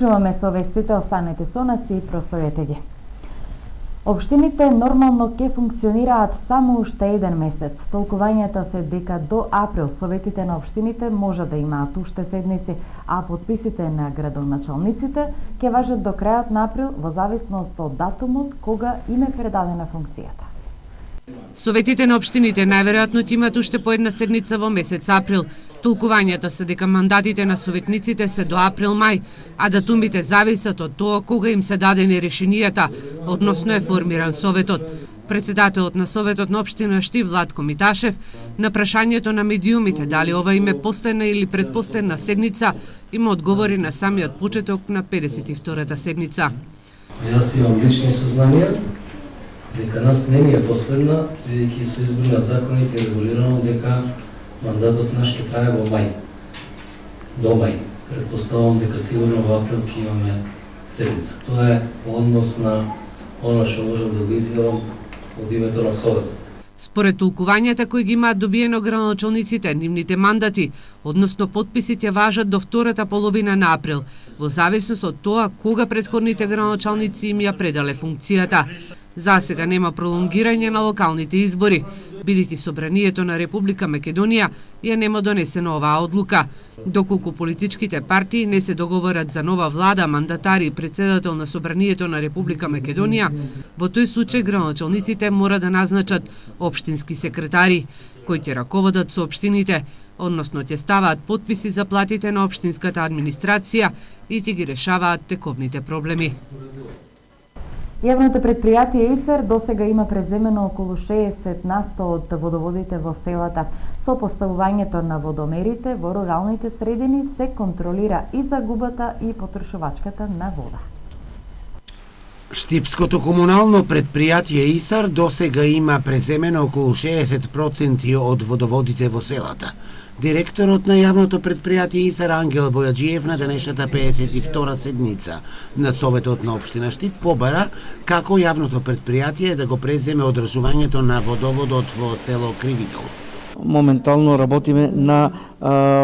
Приключуваме со вестите, останете со нас и проследете ги. Општините нормално ќе функционираат само уште еден месец. Толкувањата се дека до април советите на општините може да имаат уште седници, а подписите на градоначалниците ќе важат до крајот на април во зависност од датумот кога им е предадена функцијата. Советите на општините најверојатно ќе имаат уште по една седница во месец април. Толкувањата се дека мандатите на советниците се до април-мај, а датумите зависат од тоа кога им се дадени решенијата, односно е формиран советот. Председателот на Советот на општина Штип Владко Миташев на прашањето на медиумите дали ова им е постојна или предпостојна седница, има одговори на самиот почеток на 52-та седница. Јас имам лични сознанија дека нас не е последна, бидејќи со изборниот законник е регулирано дека мандатот наш ќе трае во мај. До мај. Предпоставувам дека сигурно во април ќе имаме седница. Тоа е однос на она што можам да го изјавам од името на Советот. Според толкувањата кои ги имаат добиено градоначалниците, нивните мандати, односно подписите важат до втората половина на април, во зависност од тоа кога претходните градоначалници им ја предале функцијата. За сега нема пролонгирање на локалните избори, бидејќи Собранието на Република Македонија ја нема донесена оваа одлука. Доколку политичките партии не се договорат за нова влада, мандатари и председател на Собранието на Република Македонија, во тој случај градоначалниците мора да назначат општински секретари, кои ќе раководат со општините, односно ќе ставаат подписи за платите на општинската администрација и ќе ги решаваат тековните проблеми. Јавното предпријатие ИСЕР досега има преземено околу 60% од водоводите во селата. Со поставувањето на водомерите во руралните средини се контролира и загубата и потрошувачката на вода. Штипското комунално предпријатие ИСАР досега има преземено околу 60% од водоводите во селата. Директорот на јавното предпријатие ИСАР Ангел Бојаджиев на денешната 52-та седница на Советот на општина Штип побара како јавното предпријатие да го преземе одржувањето на водоводот во село Кривидол. Моментално работиме на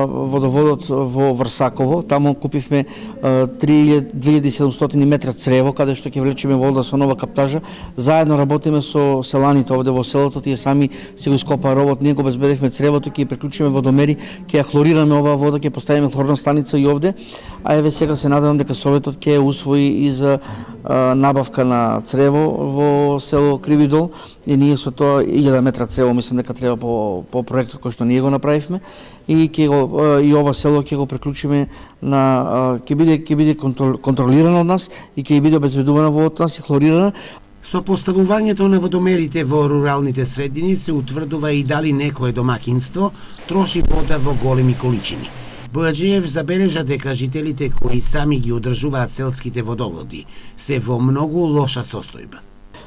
водоводот во Врсаково. Таму купивме 2700 метра црево, каде што ќе влечеме вода со нова каптажа. Заедно работиме со селаните овде во селото, тие сами си го ископаа ровот, ние го безбедевме цревото, ќе приклучиме водомери, ќе ја хлорираме оваа вода, ќе поставиме хлорна станица и овде. А еве сега се надевам дека Советот ќе усвои и за набавка на црево во село Кривидол и ние со тоа 1000 метра црево мислам дека треба по проектот кој што ние го направивме и и ова село ќе го приклучиме на ќе биде контролирано од нас и ќе биде обезбедувана во од нас и хлорирана. Со поставувањето на водомерите во руралните средини се утврдува и дали некое домакинство троши вода во големи количини. Бојаджиев забележа дека жителите кои сами ги одржуваат селските водоводи се во многу лоша состојба.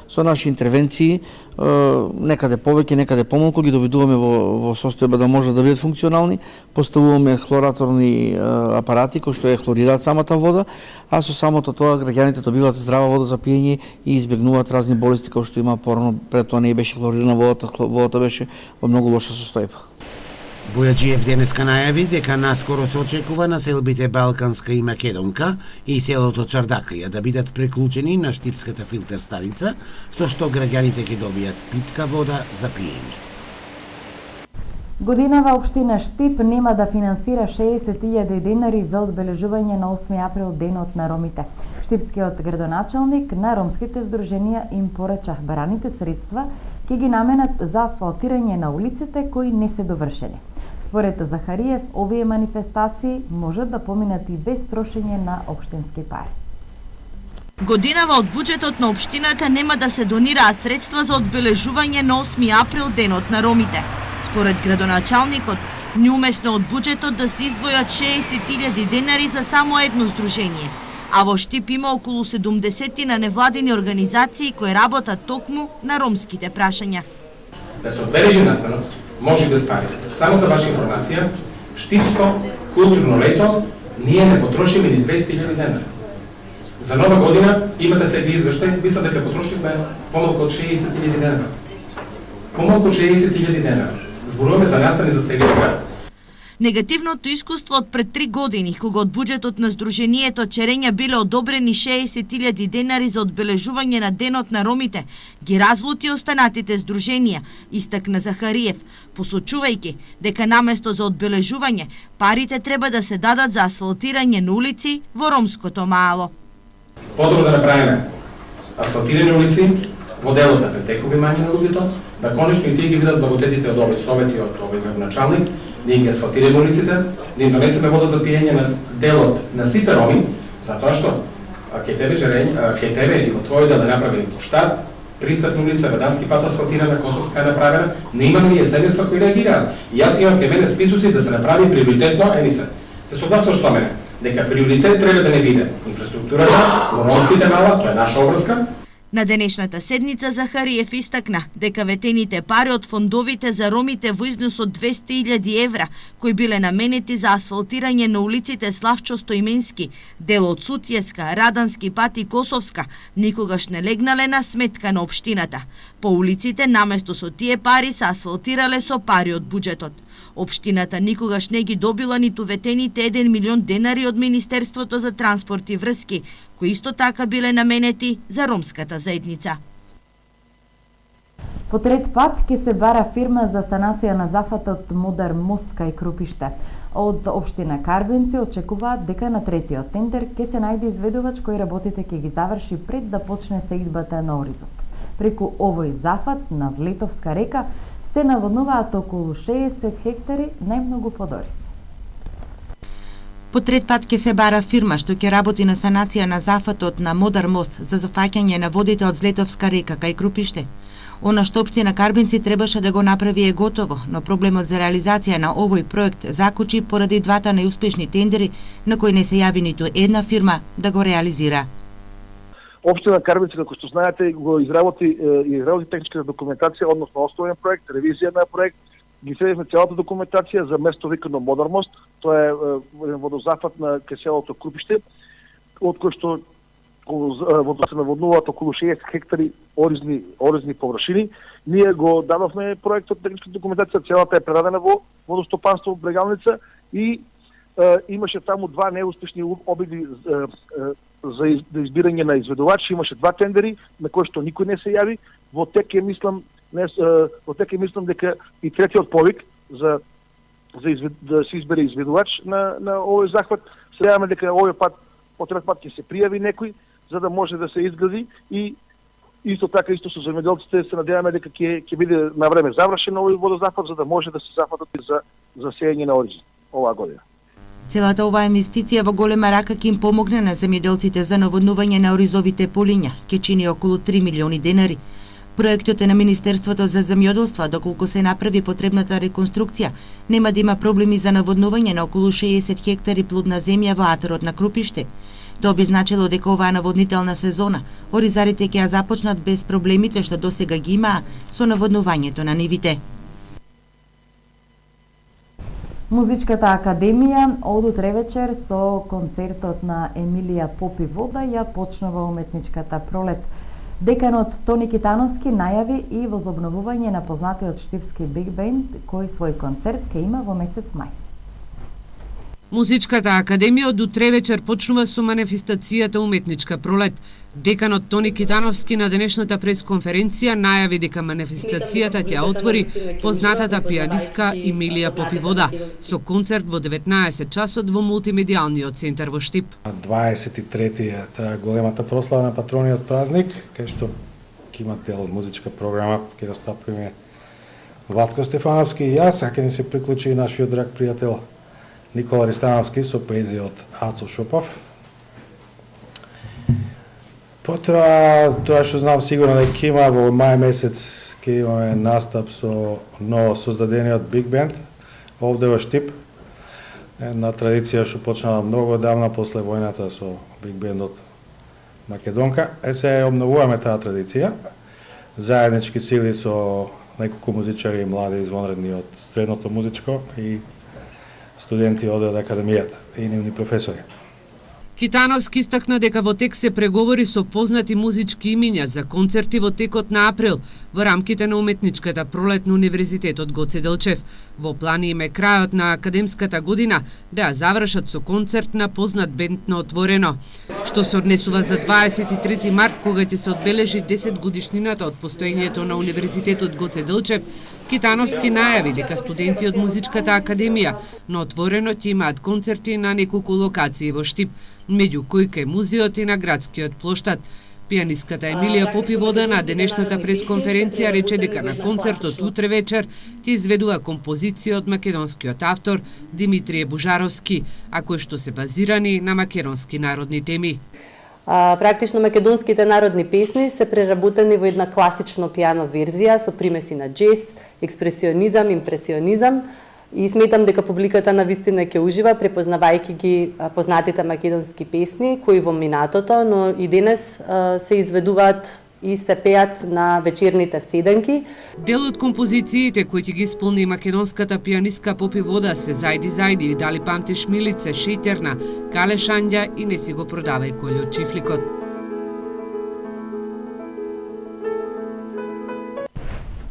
Со наши интервенции, некаде повеќе, некаде помалку, ги доведуваме во состојба да може да бидат функционални, поставуваме хлораторни апарати кои што ја хлорираат самата вода, а со самото тоа граѓаните добиваат здрава вода за пиење и избегнуваат разни болести кои што има порано, пред тоа не беше хлорирана водата беше во многу лоша состојба. Бојаджиев денеска најави дека наскоро се очекува населбите Балканска и Македонка и селото Чардаклија да бидат преклучени на Штипската филтер станица, со што граѓаните ќе добијат питка вода за пиење. Годинава општина Штип нема да финансира 60.000 денари за одбележување на 8 април денот на ромите. Штипскиот градоначалник на ромските здруженија им порача бараните средства ќе ги наменат за асфалтирање на улиците кои не се довршени. Според Захариев, овие манифестации можат да поминат и без трошење на општински пари. Годинава од буџетот на општината нема да се донираат средства за одбележување на 8 април денот на ромите. Според градоначалникот, неуместно од буџетот да се издвојат 60.000 денари за само едно здружение, а во Штип има околу 70 на невладини организации кои работат токму на ромските прашања. Да се одбележи настанот може без пари. Само за ваша информација, Штипско културно лето ние не потрошиме ни 200.000 денари. За нова година имате сега извештај, мислам дека потрошивме помалку од 60.000 денари. Помалку од 60.000 денари. Зборуваме за настани за целиот град. Негативното искуство од пред 3 години, кога од буџетот на Сдруженијето Черења биле одобрени 60.000 денари за одбележување на Денот на ромите, ги разлути останатите здруженија, истакна Захариев, посочувајќи дека наместо за одбележување, парите треба да се дадат за асфалтирање на улици во ромското мало. Подобро да направиме асфалтирани улици во делот на претекови мањи на луѓето, да конечно и тие ги видат благодетите од овој совет и од овој градоначалник, да им ги асфалтираме улиците, да им донесеме вода за пиење на делот на сите роми, затоа што кај тебе или во твој дел да направени поштар, пристапна улица, Ведански пат асфалтирана, Косовска е направена, не имаме ние семејства кои реагираат. И јас имам кај мене списуци да се направи приоритетно, се согласуваш со мене, дека приоритет треба да не биде инфраструктурата во ромските мала, тоа е наша обврска. На денешната седница Захариев истакна дека ветените пари од фондовите за ромите во износ од 200.000 евра, кои биле наменети за асфалтирање на улиците Славчо Стоименски, дел од Сутјеска, Радански пат и Косовска, никогаш не легнале на сметка на општината. По улиците наместо со тие пари се асфалтирале со пари од буџетот. Општината никогаш не ги добила ниту ветените 1 милион денари од Министерството за транспорт и врски, кои исто така биле наменети за ромската заедница. По трет пат ќе се бара фирма за санација на зафатот Модар мост кај Крупиште. Од општина Карбенци очекуваат дека на третиот тендер ќе се најде изведувач кој работите ќе ги заврши пред да почне сеидбата на оризот. Преку овој зафат на Злетовска река се наводнуваат околу 60 хектари, најмногу под ориз. По трет пат ќе се бара фирма што ќе работи на санација на зафатот на Модар мост за зафаќање на водите од Злетовска река кај Крупиште. Она што општина Карбенци требаше да го направи е готово, но проблемот за реализација на овој проект закучи поради двата неуспешни тендери на кои не се јави ниту една фирма да го реализира. Општина Карбенци, како што знаете, го изработи техничката документација, односно основен проект, ревизија на проект, ги следевме целата документација за место викано Модар мост, тоа е водозафат на селото Крупиште, од кој што водата се наводнуваат околу 60 хектари оризни површини. Ние го дадовме проектот, техничка документација, целата е предадена во водостопанство Брегалница и имаше таму два неуспешни обиди за избирање на изведувач, имаше два тендери на кои што никој не се јави. Во тек е мислам дека и третиот повик за да се избере изведувач на овој захват. Се јаваме дека овој пат по трет пат ќе се пријави некој за да може да се изгради и исто така исто со земјоделците се надеваме дека ќе биде на време завршен овој водозахват за да може да се зафатат за сеење на ориз оваа година. Целата оваа инвестиција во голема рака ќе им помогне на земјоделците за наводнување на оризовите полиња, ќе чини околу 3 милиони денари. Проектот е на Министерството за земјоделство, доколку се направи потребната реконструкција, нема да има проблеми за наводнување на околу 60 хектари плодна земја во атарот на Крупиште. Тоа би значило дека оваа наводнителна сезона оризарите ќе ја започнат без проблемите што досега ги имаа со наводнувањето на нивите. Музичката академија од утре вечер со концертот на Емилија Попивода ја почнува уметничката пролет. Деканот Тони Китановски најави и возобновување на познатиот штипски биг бенд кој свој концерт ќе има во месец мај. Музичката академија од утре вечер почнува со манифестацијата Уметничка пролет. Деканот Тони Китановски на денешната пресконференција најави дека манифестацијата ќе отвори познатата пианистка Емилија Попивода со концерт во 19 часот во мултимедијалниот центар во Штип. 23-тиот големата прослава на патрониот празник, кај што ќе има дел музичка програма, ќе настапиме Владко Стефановски и јас, а ќе ни се приклучи и нашиот драг пријател Никола Ристановски со поезија од Ацо Шопов. Потоа, тоа што знам сигурно дека има во мај месец ќе имаме настап со ново создадениот биг бенд овде во Штип. Една традиција што почнала многу одамна после војната со биг бендот Македонка. Се обновуваме таа традиција. Заеднички сили со неколку музичари и млади извонредни од средното музичко и студенти од академијата и нивни професори. Китановски истакна дека во тек се преговори со познати музички имиња за концерти во текот на април во рамките на уметничката пролет на Универзитетот Гоце Делчев. Во плани им е крајот на академската година да ја завршат со концерт на познат бенд на Отворено. Што се однесува за 23 март, кога ќе се одбележи 10 годишнината од постоењето на Универзитетот Гоце Делчев, Китановски најави дека студенти од Музичката академија на Отворено ќе имаат концерти на неколку локации во Штип, меѓу кои кај музеот и на градскиот плоштад. Пијанистката Емилија Попивода на денешната пресконференција рече дека на концертот утре вечер ќе изведува композиција од македонскиот автор Димитрije Бужаровски, а кои што се базирани на македонски народни теми. Практично македонските народни песни се преработени во една класично пијано верзија со примеси на джез, експресионизам, импресионизам. И сметам дека публиката на вистина ќе ужива препознавајќи ги познатите македонски песни кои во минатото, но и денес се изведуваат и се пеат на вечерните седанки. Дел од композициите кои ќе ги исполни македонската пијанистка Попивода се Зајди Зајди, Дали памтиш милице, Шејтерна, Кале Шања и Не си го продавај колјот чифликот.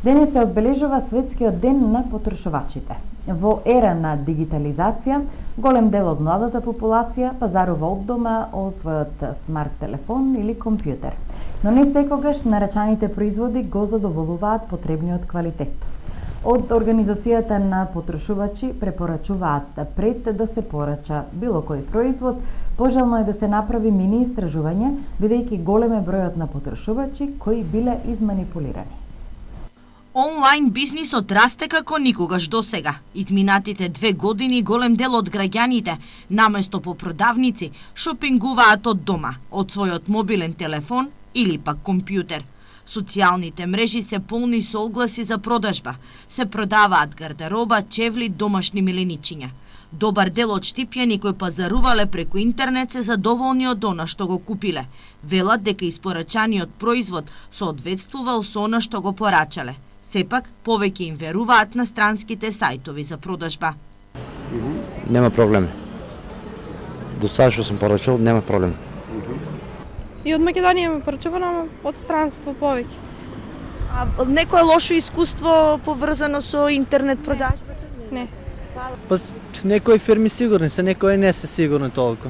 Денес се одбележува Светскиот ден на потрошувачите. Во ера на дигитализација, голем дел од младата популација пазарува од дома од својот смарт телефон или компјутер. Но не секогаш нарачаните производи го задоволуваат потребниот квалитет. Од Организацијата на потрошувачи препорачуваат пред да се порача било кој производ, пожелно е да се направи мини истражување, бидејќи голем е бројот на потрошувачи кои биле изманипулирани. Онлайн бизнисот расте како никогаш досега. Изминатите 2 години голем дел од граѓаните, наместо по продавници, шопингуваат од дома, од својот мобилен телефон или пак компјутер. Социјалните мрежи се полни со огласи за продажба. Се продаваат гардероба, чевли, домашни миленичиња. Добар дел од штипјани кои пазарувале преку интернет се задоволни од она што го купиле. Велат дека испорачаниот производ соодветствувал со она што го порачале. Сепак, повеќе им веруваат на странските сајтови за продажба. Нема проблем. До сега што сум порачал, нема проблем. И од Македонија ме порачувано, од странство повеќе. А некое лошо искуство поврзано со интернет продажбата? Не. Па некои фирми сигурни се, некои не се сигурни толку.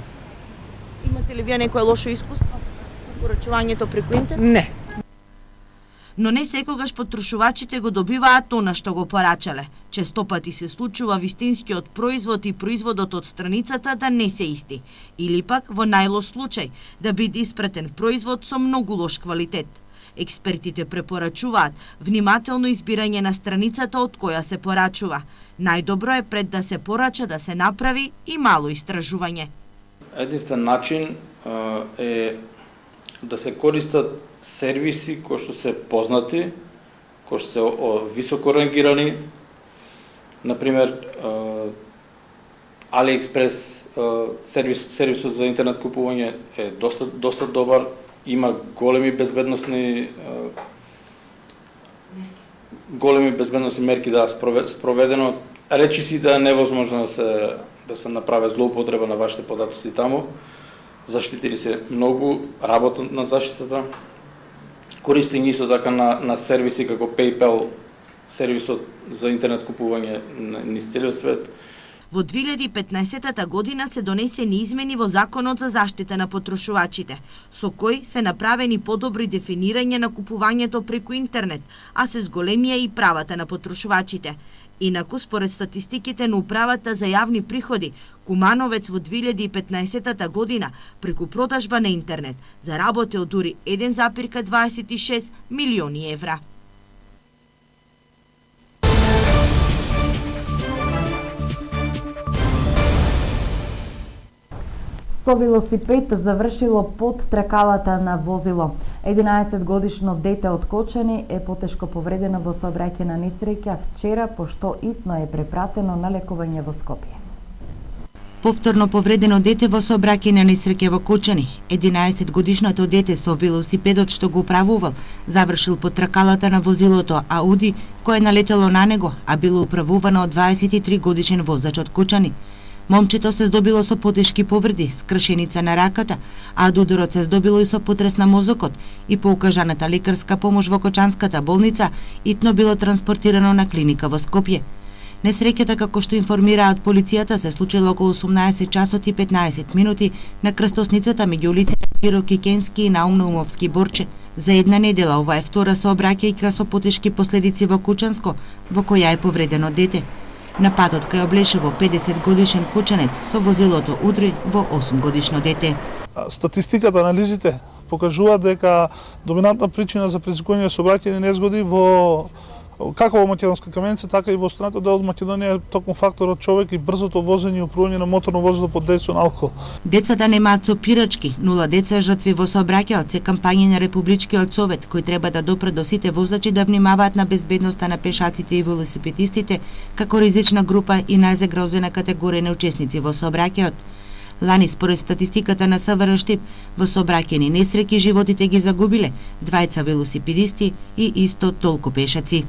Имате ли вие некое лошо искуство со порачувањето преку интернет? Не. Но не секогаш потрошувачите го добиваат она што го порачале. Често пати се случува вистинскиот производ и производот од страницата да не се исти. Или пак, во најлош случај, да биде испратен производ со многу лош квалитет. Експертите препорачуваат внимателно избирање на страницата од која се порачува. Најдобро е пред да се порача да се направи и мало истражување. Единствен начин е да се користат сервиси кои што се познати, кои што се високо рангирани. Например, AliExpress сервисот за интернет купување е доста добар, има големи безбедносни мерки да спроведено. Речи си да е невозможно да се направи злоупотреба на вашите податоци таму. Заштитили се многу, работа на заштитата. Користење исто така на сервиси како PayPal, сервисот за интернет купување низ целиот свет. Во 2015 година се донесени измени во Законот за заштита на потрошувачите, со кои се направени подобри дефинирање на купувањето преку интернет, а се зголемија и правата на потрошувачите. Инаку, според статистиките на Управата за јавни приходи, Кумановец во 2015 година преку продажба на интернет заработил дури 1,26 милиони евра. Со велосипед завршило под тракалата на возило. 11-годишно дете од Кочани е потешко повредено во сообраќајна несреќа вчера, пошто итно е препратено на лекување во Скопје. Повторно повредено дете во сообраќајна несреќа во Кочани. 11-годишното дете со велосипедот што го управувал завршил под тракалата на возилото Ауди, кое налетело на него, а било управувано од 23-годишен возач од Кочани. Момчето се здобило со потешки повреди, скршеница на раката, а од ударот се здобило и со потрес на мозокот и по укажаната лекарска помош во Кочанската болница итно било транспортирано на клиника во Скопје. Несреќата, како што информираат полицијата, се случила околу 18 часот и 15 минути на крстосницата меѓу улиците Киро Кикенски и Наум Наумовски Борче. За една недела ова е втора сообраќајка со потешки последици во Кучанско, во која е повредено дете. На патот кај Облешево 50 годишен кучанец со возилото удри во 8 годишно дете. Статистиката, анализите покажуваат дека доминантна причина за предизвикување сообраќајни незгоди во како во Македонска Каменица, така и во останатите дел од Македонија е токму факторот човек и брзото возење и управување на моторно возило под дејство на алкохол. Децата немаат сопирачки, 0 деца жртви во сообраќајот се кампања на Републичкиот совет кој треба да допре до сите возачи да внимаваат на безбедноста на пешаците и велосипедистите како ризична група и најзагрозена категорија на учесници во сообраќајот. Лани, според статистиката на СВР Штип, во сообраќајни несреќи животите ги загубиле 2 велосипедисти и исто толку пешаци.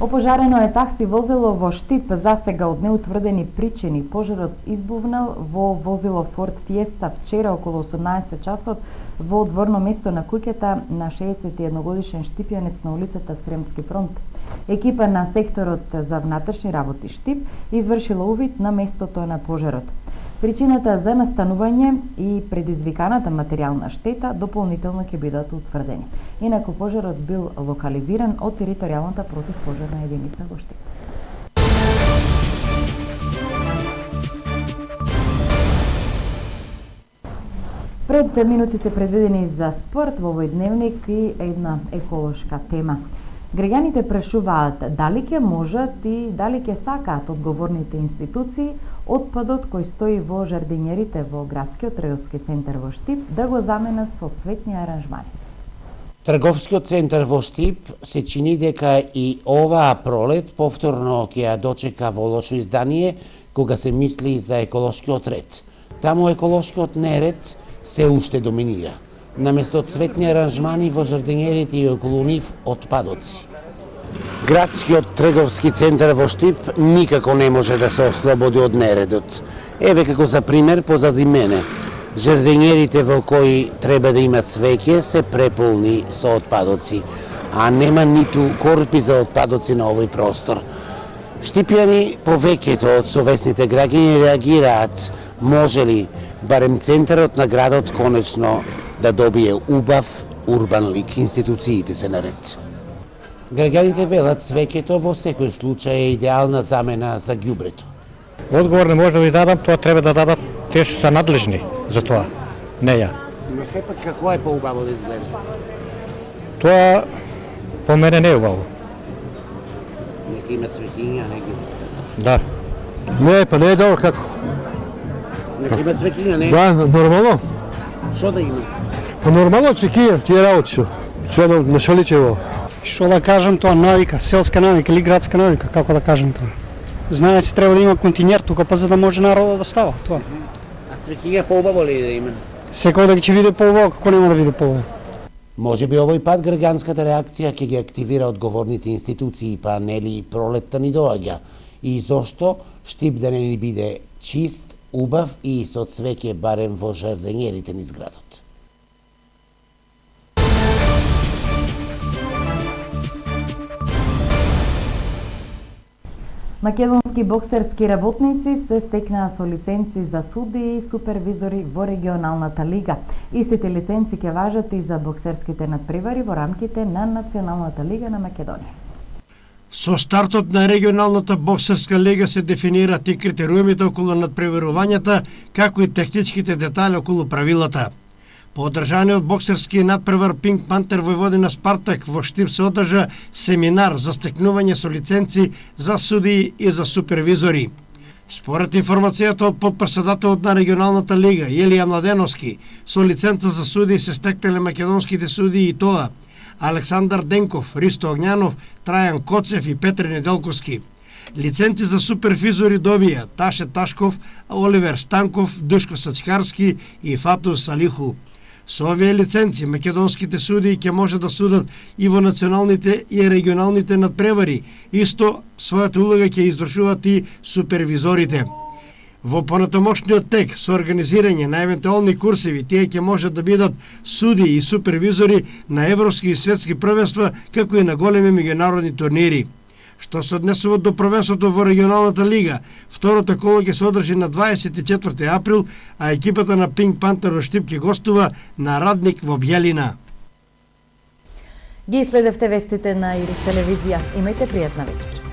Опожарено е такси возило во Штип. Засега од неутврдени причини пожарот избувнал во возило Ford Fiesta вчера околу 18 часот во дворно место на куќата на 61 годишен штипјанец на улицата Сремски фронт. Екипа на секторот за внатрешни работи Штип извршила увид на местото на пожарот. Причината за настанување и предизвиканата материјална штета дополнително ќе бидат утврдени. Инаку пожарот бил локализиран од територијалната противпожарна единица во Штип. Пред минутите предвидени за спорт во овој дневник и една еколошка тема. Граѓаните прашуваат дали ќе можат и дали ќе сакаат одговорните институции отпадот кој стои во жардинерите во градскиот трговски центар во Штип да го заменат со цветни аранжмани. Трговскиот центар во Штип се чини дека и оваа пролет повторно ќе ја дочека во лошо издание кога се мисли за еколошкиот ред. Таму еколошкиот неред се уште доминира. Наместо цветни аранжмани во жардинерите и околу нив отпадоци. Градскиот трговски центар во Штип никако не може да се ослободи од нередот. Еве како за пример позади мене. Жардинерите во кои треба да има цвеќе се преполни со отпадоци, а нема ниту корпи за отпадоци на овој простор. Штипјани повеќето од совесните граѓани реагираат, може ли барем центарот на градот конечно да добие убав урбан лик, институциите се наред. Граѓаните велат цвеќето во секој случај е идеална замена за ѓубрето. Одговор не може да ви дадам, тоа треба да дадат те што се надлежни за тоа, не ја. Но сепак како е поубаво да изгледа? Тоа по мене не е убаво. Нека има цвеќиња, нека. Да. Не, па не е добро како. Нека има цвеќиња, не? Да, нормално. Што да има? Па нормално цвеќиња, тие работи што да нашаличево. Што да кажам тоа, навика, селска навика или градска навика, како да кажем тоа. Знаеш, треба да има континер тука, па за да може народот да става тоа. А цвеќиња поубаво ли да има? Секој да ќе биде поубаво, како нема да биде поубаво. Може би овој пат граѓанската реакција ќе ги активира одговорните институции, па нели пролетта ни доаѓа. И зошто Штип да не ни биде чист, убав и со цвеќе барем во жардинерите низ градот. Македонски боксерски работници се стекнаа со лиценци за суди и супервизори во регионалната лига. Истите лиценци ќе важат и за боксерските надпревари во рамките на Националната лига на Македонија. Со стартот на регионалната боксерска лига се дефинираат и критериумите околу надпреварувањата, како и техничките детали околу правилата. По одржаниот боксерски надпревар Пинк Пантер Војводина Спартак во Штип се одржа семинар за стекнување со лиценци за судии и за супервизори. Според информацијата од подпредседателот на регионалната лига Јелија Младеновски, со лиценца за судии се стекнале македонските судии и тоа Александар Денков, Ристо Огњанов, Трајан Коцев и Петре Неделковски. Лиценци за супервизори добија Таше Ташков, Оливер Станков, Душко Сачкарски и Фату Салиху. Со овие лиценци македонските судии ќе може да судат и во националните и регионалните надпревари. Исто својата улога ќе извршуваат и супервизорите. Во понатамошниот тек со организирање на евентуални курсеви, тие ќе може да бидат судии и супервизори на европски и светски првенства, како и на големи меѓународни турнири. Што се однесува до првенството во регионалната лига, второто коло ќе се одржи на 24 април, а екипата на Пинк Пантер во Штип ќе гостува на Радник во Бјелина. Ги следевте вестите на Ирис телевизија. Имајте пријатна вечер.